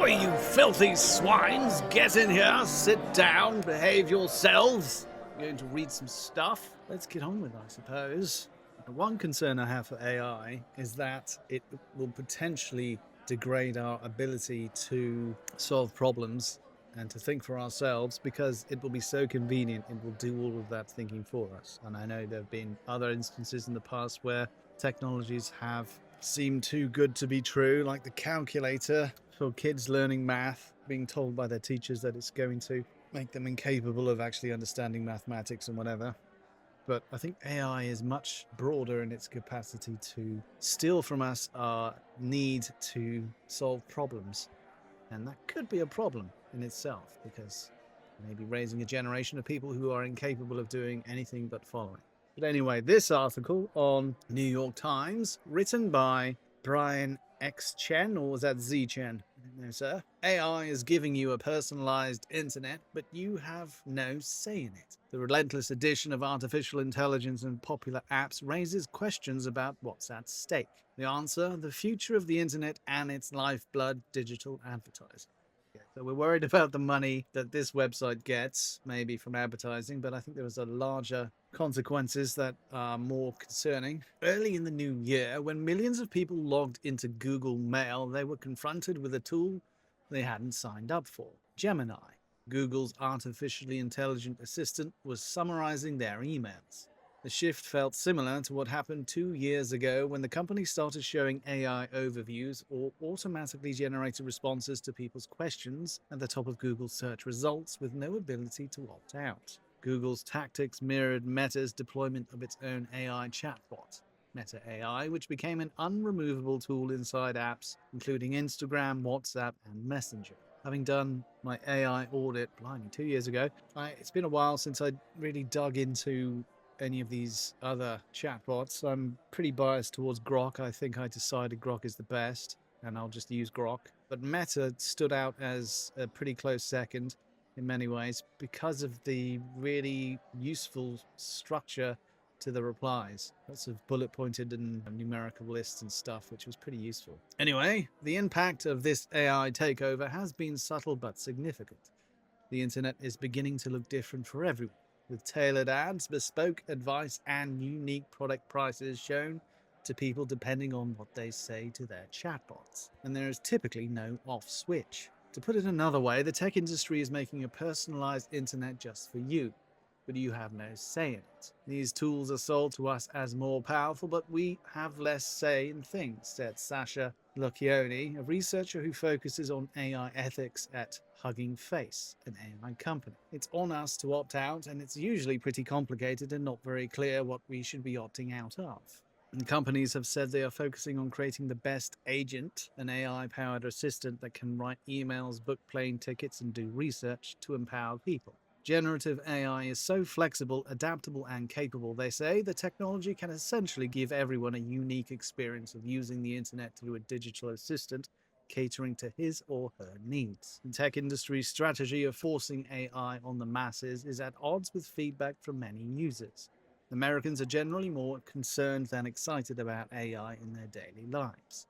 Oi, you filthy swines! Get in here, sit down, behave yourselves. I'm going to read some stuff. Let's get on with it, I suppose. The one concern I have for AI is that it will potentially degrade our ability to solve problems and to think for ourselves, because it will be so convenient. It will do all of that thinking for us. And I know there have been other instances in the past where technologies have seemed too good to be true, like the calculator for kids learning math, being told by their teachers that it's going to make them incapable of actually understanding mathematics and whatever. But I think AI is much broader in its capacity to steal from us our need to solve problems. And that could be a problem in itself, because maybe raising a generation of people who are incapable of doing anything but following. But anyway, this article on New York Times, written by Brian X. Chen, or was that Z. Chen? I don't know, sir. AI is giving you a personalized internet, but you have no say in it. The relentless addition of artificial intelligence in popular apps raises questions about what's at stake. The answer: the future of the internet and its lifeblood, digital advertising. So we're worried about the money that this website gets, maybe from advertising, but I think there was a larger consequences that are more concerning. Early in the new year, when millions of people logged into Google Mail, they were confronted with a tool they hadn't signed up for. Gemini, Google's artificially intelligent assistant, was summarizing their emails. The shift felt similar to what happened 2 years ago when the company started showing AI overviews or automatically generated responses to people's questions at the top of Google's search results with no ability to opt out. Google's tactics mirrored Meta's deployment of its own AI chatbot, Meta AI, which became an unremovable tool inside apps, including Instagram, WhatsApp, and Messenger. Having done my AI audit, 2 years ago, it's been a while since I really dug into any of these other chatbots. I'm pretty biased towards Grok. I think I decided Grok is the best, and I'll just use Grok. But Meta stood out as a pretty close second in many ways because of the really useful structure to the replies. Lots of bullet pointed and numerical lists and stuff, which was pretty useful. Anyway, the impact of this AI takeover has been subtle but significant. The internet is beginning to look different for everyone, with tailored ads, bespoke advice, and unique product prices shown to people depending on what they say to their chatbots. And there is typically no off switch. To put it another way, the tech industry is making a personalized internet just for you, but you have no say in it. These tools are sold to us as more powerful, but we have less say in things, said Sasha Lucchioni, a researcher who focuses on AI ethics at Hugging Face, an AI company. It's on us to opt out, and it's usually pretty complicated and not very clear what we should be opting out of. And companies have said they are focusing on creating the best agent, an AI-powered assistant that can write emails, book plane tickets, and do research to empower people. Generative AI is so flexible, adaptable, and capable, they say, the technology can essentially give everyone a unique experience of using the internet through a digital assistant catering to his or her needs. The tech industry's strategy of forcing AI on the masses is at odds with feedback from many users. Americans are generally more concerned than excited about AI in their daily lives,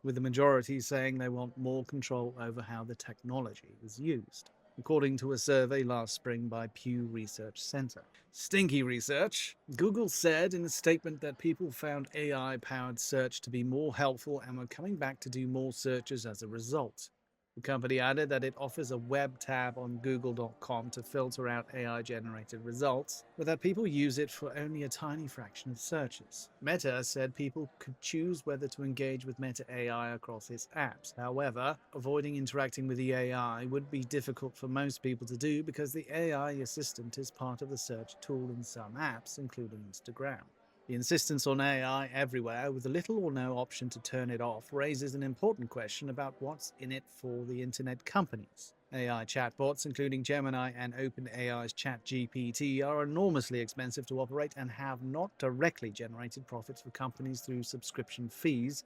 with the majority saying they want more control over how the technology is used, according to a survey last spring by Pew Research Center. Stinky research. Google said in a statement that people found AI-powered search to be more helpful and were coming back to do more searches as a result. The company added that it offers a web tab on google.com to filter out AI-generated results, but that people use it for only a tiny fraction of searches. Meta said people could choose whether to engage with Meta AI across its apps. However, avoiding interacting with the AI would be difficult for most people to do because the AI assistant is part of the search tool in some apps, including Instagram. The insistence on AI everywhere, with little or no option to turn it off, raises an important question about what's in it for the internet companies. AI chatbots, including Gemini and OpenAI's ChatGPT, are enormously expensive to operate and have not directly generated profits for companies through subscription fees,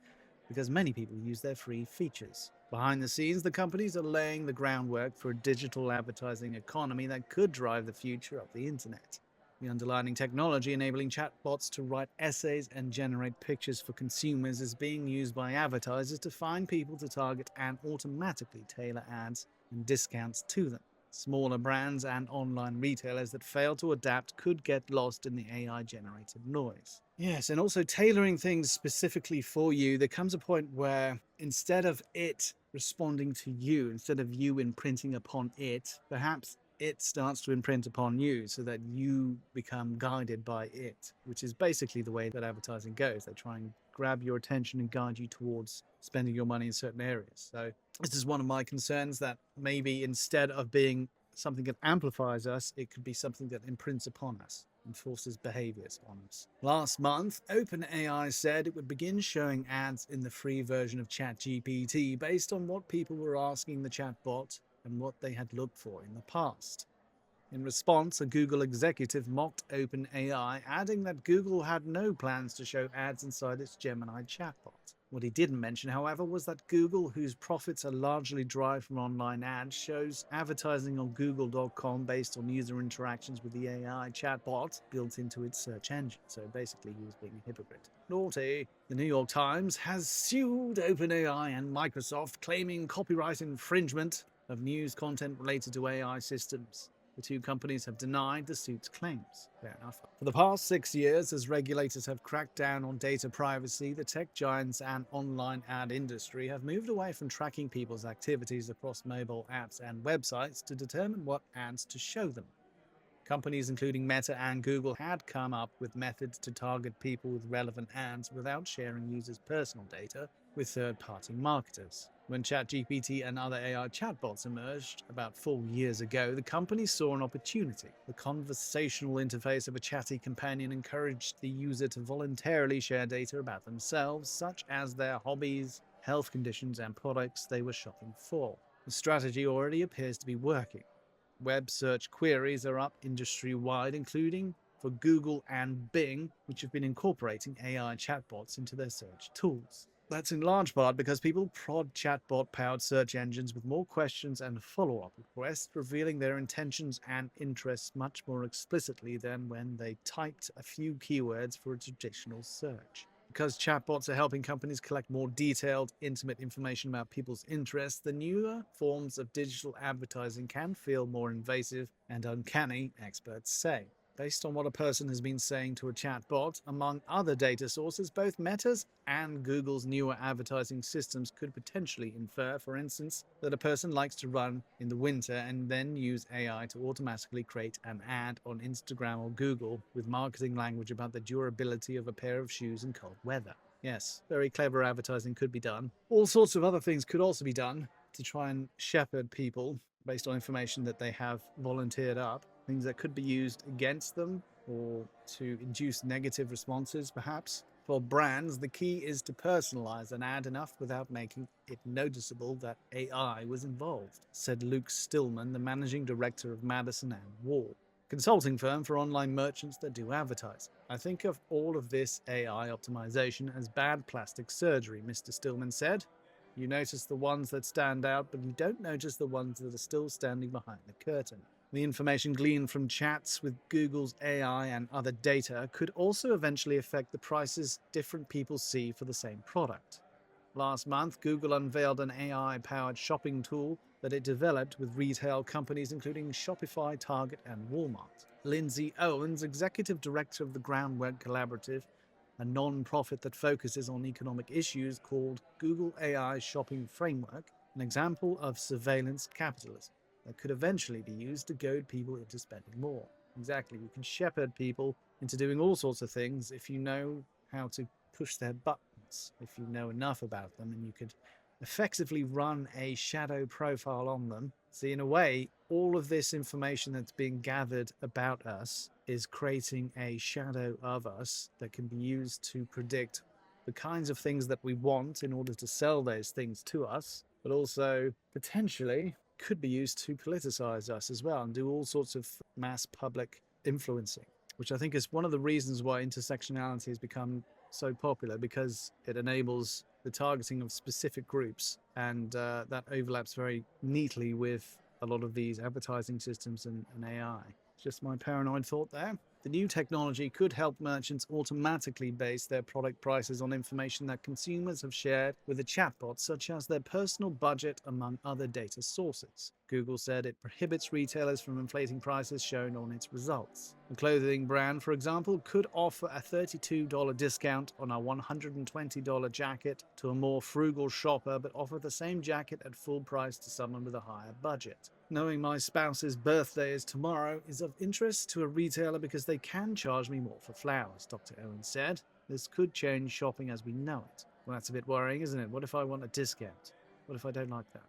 because many people use their free features. Behind the scenes, the companies are laying the groundwork for a digital advertising economy that could drive the future of the internet. The underlying technology enabling chatbots to write essays and generate pictures for consumers is being used by advertisers to find people to target and automatically tailor ads and discounts to them. Smaller brands and online retailers that fail to adapt could get lost in the AI-generated noise. Yes, and also tailoring things specifically for you, there comes a point where instead of it responding to you, instead of you imprinting upon it, perhaps it starts to imprint upon you so that you become guided by it, which is basically the way that advertising goes. They try and grab your attention and guide you towards spending your money in certain areas. So this is one of my concerns, that maybe instead of being something that amplifies us, it could be something that imprints upon us and forces behaviors on us. Last month, OpenAI said it would begin showing ads in the free version of ChatGPT based on what people were asking the chatbot and what they had looked for in the past. In response, a Google executive mocked OpenAI, adding that Google had no plans to show ads inside its Gemini chatbot. What he didn't mention, however, was that Google, whose profits are largely derived from online ads, shows advertising on Google.com based on user interactions with the AI chatbot built into its search engine. So basically, he was being a hypocrite. Naughty. The New York Times has sued OpenAI and Microsoft, claiming copyright infringement of news content related to AI systems. The two companies have denied the suit's claims. Fair enough. For the past 6 years, as regulators have cracked down on data privacy, the tech giants and online ad industry have moved away from tracking people's activities across mobile apps and websites to determine what ads to show them. Companies including Meta and Google had come up with methods to target people with relevant ads without sharing users' personal data with third-party marketers. When ChatGPT and other AI chatbots emerged about 4 years ago, the company saw an opportunity. The conversational interface of a chatty companion encouraged the user to voluntarily share data about themselves, such as their hobbies, health conditions, and products they were shopping for. The strategy already appears to be working. Web search queries are up industry-wide, including for Google and Bing, which have been incorporating AI chatbots into their search tools. That's in large part because people prod chatbot-powered search engines with more questions and follow-up requests, revealing their intentions and interests much more explicitly than when they typed a few keywords for a traditional search. Because chatbots are helping companies collect more detailed, intimate information about people's interests, the newer forms of digital advertising can feel more invasive and uncanny, experts say. Based on what a person has been saying to a chatbot, among other data sources, both Meta's and Google's newer advertising systems could potentially infer, for instance, that a person likes to run in the winter and then use AI to automatically create an ad on Instagram or Google with marketing language about the durability of a pair of shoes in cold weather. Yes, very clever advertising could be done. All sorts of other things could also be done to try and shepherd people based on information that they have volunteered up. Things that could be used against them or to induce negative responses, perhaps. For brands, the key is to personalize an ad enough without making it noticeable that AI was involved, said Luke Stillman, the managing director of Madison and Wall, consulting firm for online merchants that do advertising. I think of all of this AI optimization as bad plastic surgery, Mr. Stillman said. You notice the ones that stand out, but you don't notice the ones that are still standing behind the curtain. The information gleaned from chats with Google's AI and other data could also eventually affect the prices different people see for the same product. Last month, Google unveiled an AI-powered shopping tool that it developed with retail companies including Shopify, Target, and Walmart. Lindsay Owens, executive director of the Groundwork Collaborative, a non-profit that focuses on economic issues, called Google AI Shopping Framework an example of surveillance capitalism that could eventually be used to goad people into spending more. Exactly, you can shepherd people into doing all sorts of things if you know how to push their buttons, if you know enough about them, and you could effectively run a shadow profile on them. See, in a way, all of this information that's being gathered about us is creating a shadow of us that can be used to predict the kinds of things that we want in order to sell those things to us, but also potentially could be used to politicize us as well and do all sorts of mass public influencing, which I think is one of the reasons why intersectionality has become so popular, because it enables the targeting of specific groups, and that overlaps very neatly with a lot of these advertising systems and AI. Just my paranoid thought there. The new technology could help merchants automatically base their product prices on information that consumers have shared with a chatbot, such as their personal budget, among other data sources. Google said it prohibits retailers from inflating prices shown on its results. A clothing brand, for example, could offer a $32 discount on a $120 jacket to a more frugal shopper, but offer the same jacket at full price to someone with a higher budget. Knowing my spouse's birthday is tomorrow is of interest to a retailer because they can charge me more for flowers, Dr. Owen said. This could change shopping as we know it. Well, that's a bit worrying, isn't it? What if I want a discount? What if I don't like that?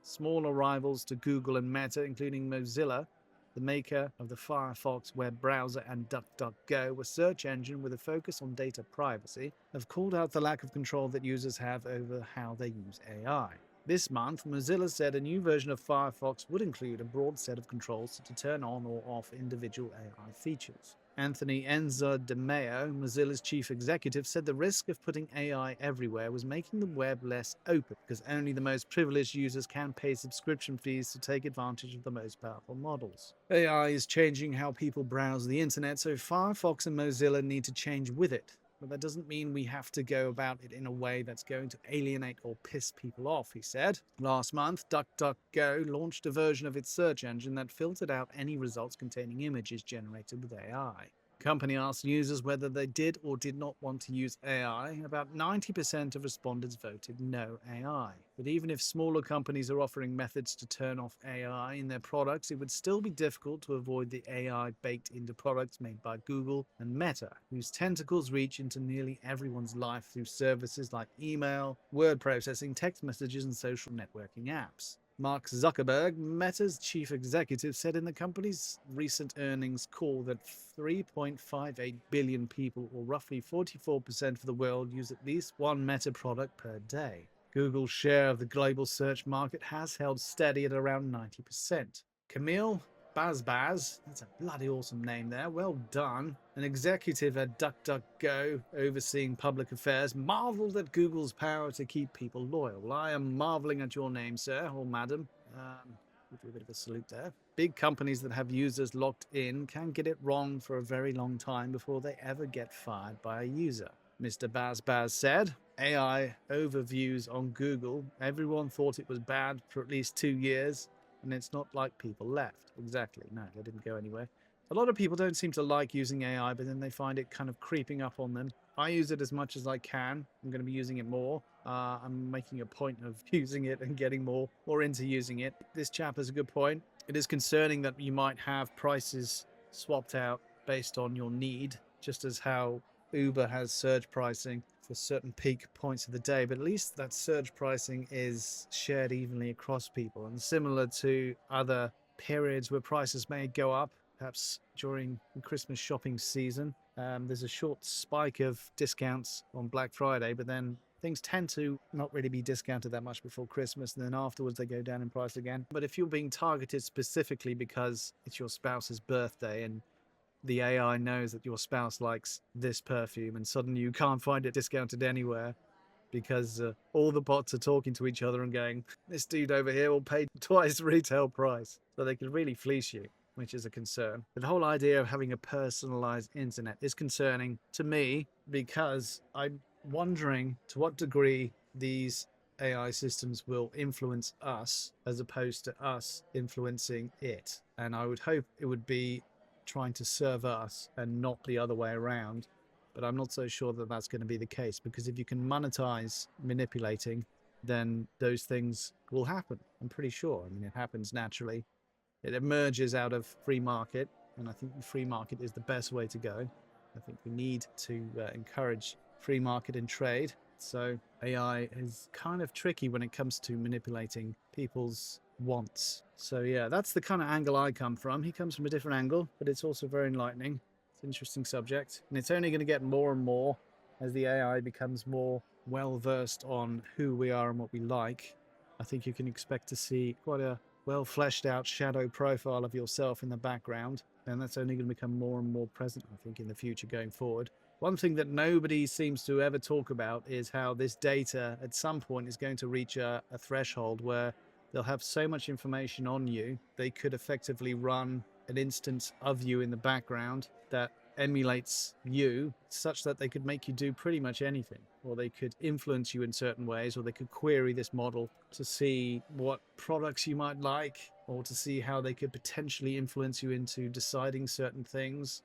Smaller rivals to Google and Meta, including Mozilla, the maker of the Firefox web browser, and DuckDuckGo, a search engine with a focus on data privacy, have called out the lack of control that users have over how they use AI. This month, Mozilla said a new version of Firefox would include a broad set of controls to turn on or off individual AI features. Anthony Enza DeMeo, Mozilla's chief executive, said the risk of putting AI everywhere was making the web less open because only the most privileged users can pay subscription fees to take advantage of the most powerful models. AI is changing how people browse the internet, so Firefox and Mozilla need to change with it. But that doesn't mean we have to go about it in a way that's going to alienate or piss people off, he said. Last month, DuckDuckGo launched a version of its search engine that filtered out any results containing images generated with AI. The company asked users whether they did or did not want to use AI, and about 90% of respondents voted no AI. But even if smaller companies are offering methods to turn off AI in their products, it would still be difficult to avoid the AI baked into products made by Google and Meta, whose tentacles reach into nearly everyone's life through services like email, word processing, text messages, and social networking apps. Mark Zuckerberg, Meta's chief executive, said in the company's recent earnings call that 3.58 billion people, or roughly 44% of the world, use at least one Meta product per day. Google's share of the global search market has held steady at around 90%. Camille Bazbaz, that's a bloody awesome name there, well done, an executive at DuckDuckGo overseeing public affairs, marveled at Google's power to keep people loyal. I am marveling at your name, sir, or madam. Give you a bit of a salute there. Big companies that have users locked in can get it wrong for a very long time before they ever get fired by a user. Mr. Bazbaz said, AI overviews on Google. Everyone thought it was bad for at least 2 years. And it's not like people left. Exactly. No, they didn't go anywhere. A lot of people don't seem to like using AI, but then they find it kind of creeping up on them. I use it as much as I can. I'm going to be using it more. I'm making a point of using it and getting more into using it. This chap has a good point. It is concerning that you might have prices swapped out based on your need, just as how Uber has surge pricing for certain peak points of the day, but at least that surge pricing is shared evenly across people, and similar to other periods where prices may go up, perhaps during the Christmas shopping season. There's a short spike of discounts on Black Friday, but then things tend to not really be discounted that much before Christmas, and then afterwards they go down in price again. But if you're being targeted specifically because it's your spouse's birthday and the AI knows that your spouse likes this perfume and suddenly you can't find it discounted anywhere because all the bots are talking to each other and going, this dude over here will pay twice retail price. So they could really fleece you, which is a concern. But the whole idea of having a personalized internet is concerning to me because I'm wondering to what degree these AI systems will influence us as opposed to us influencing it. And I would hope it would be trying to serve us and not the other way around, but I'm not so sure that that's going to be the case, because if you can monetize manipulating, then those things will happen. I'm pretty sure. I mean, it happens naturally. It emerges out of free market, and I think the free market is the best way to go. I think we need to encourage free market and trade. So AI is kind of tricky when it comes to manipulating people's wants. So yeah, that's the kind of angle I come from. He comes from a different angle, but it's also very enlightening. It's an interesting subject, and it's only going to get more and more as the AI becomes more well versed on who we are and what we like. I think you can expect to see quite a well fleshed out shadow profile of yourself in the background, and that's only going to become more and more present, I think, in the future going forward. One thing that nobody seems to ever talk about is how this data at some point is going to reach a threshold where they'll have so much information on you, they could effectively run an instance of you in the background that emulates you, such that they could make you do pretty much anything, or they could influence you in certain ways, or they could query this model to see what products you might like, or to see how they could potentially influence you into deciding certain things.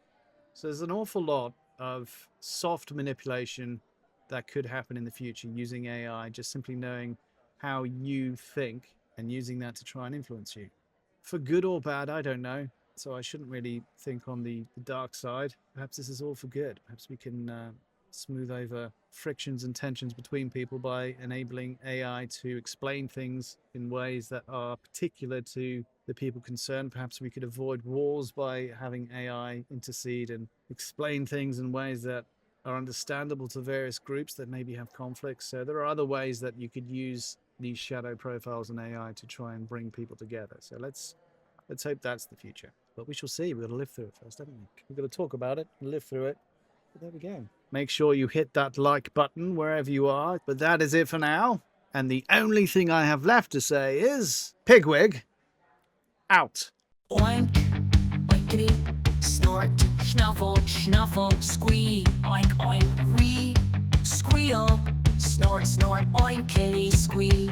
So there's an awful lot of soft manipulation that could happen in the future using AI, just simply knowing how you think and using that to try and influence you. For good or bad, I don't know. So I shouldn't really think on the dark side. Perhaps this is all for good. Perhaps we can smooth over frictions and tensions between people by enabling AI to explain things in ways that are particular to the people concerned. Perhaps we could avoid wars by having AI intercede and explain things in ways that are understandable to various groups that maybe have conflicts. So there are other ways that you could use these shadow profiles and AI to try and bring people together. So let's hope that's the future. But we shall see. We've got to live through it first, haven't we? We've got to talk about it and live through it. But there we go. Make sure you hit that like button wherever you are. But that is it for now. And the only thing I have left to say is Pigwig out. Oink, oinkity, snort, snuffle, snuffle, squee, oink, oink, wee, squeal, snort, snort, oinkity, squee.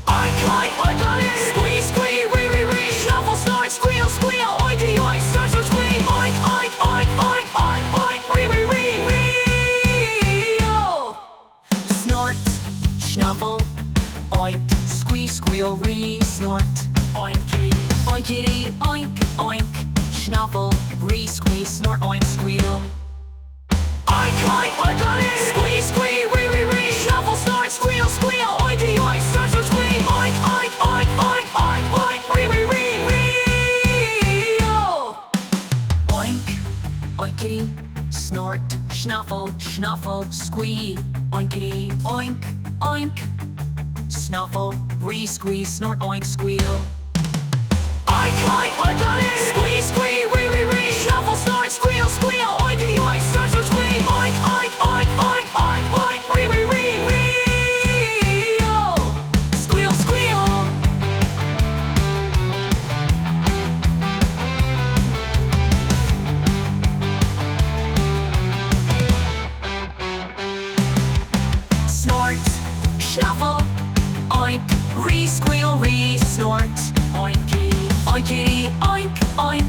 Oink, oink, oink, oink, squee, squee, wee, wee, wee, snuffle, snort, squeal, squeal, oinky, oink, snort, snort, squee, oink, oink, oink, oink, oink, oink, wee, wee, wee, wee, oh. Snort, snuffle, oink, squee, squeal, wee, snort, oinky, oinkity, oink, oink, snuffle, wee, squee, snort, oink, squeal. Oink, oink, oink, oink, squee, squee, wee, wee, wee, snuffle, snort, squeal, squeal, oinky, oink, snort, snort, squee, oink, oink, oink, oink, oink, oink, wee, wee, wee, wee, oh. Oink, oinkity, snort, snuffle, snuffle, squee, oinkity, oink, oink, snuffle, wee, squee, snort, oink, squeal. Oink, oink, oink, oink, squee, squee, wee, wee, wee, snuffle, snort, squeal, squeal, oinky, oink, snort, snort, squee, oink, oink, oink, oink, oink, oink, wee, wee, wee, wee, oh. Squeal, squeal. Snort, snuffle, oink, re, squeal, re, snort, oinky, oinkity, oink, oink,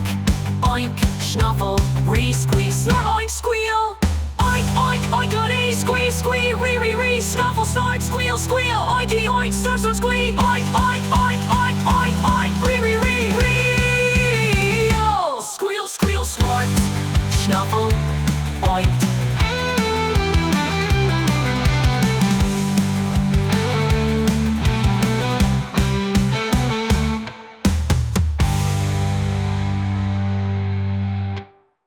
oink, snuffle, re, squee, snort, oink, squeal, oink, oink, oinkity, squee, squee, re, re, re, snuffle, snort, squeal, squeal, oinky, oink, snort, snort, squee, oink, oink, oink, oink, oink, oink, re, re, re, re, oh. Squeal, squeal, snort, snuffle,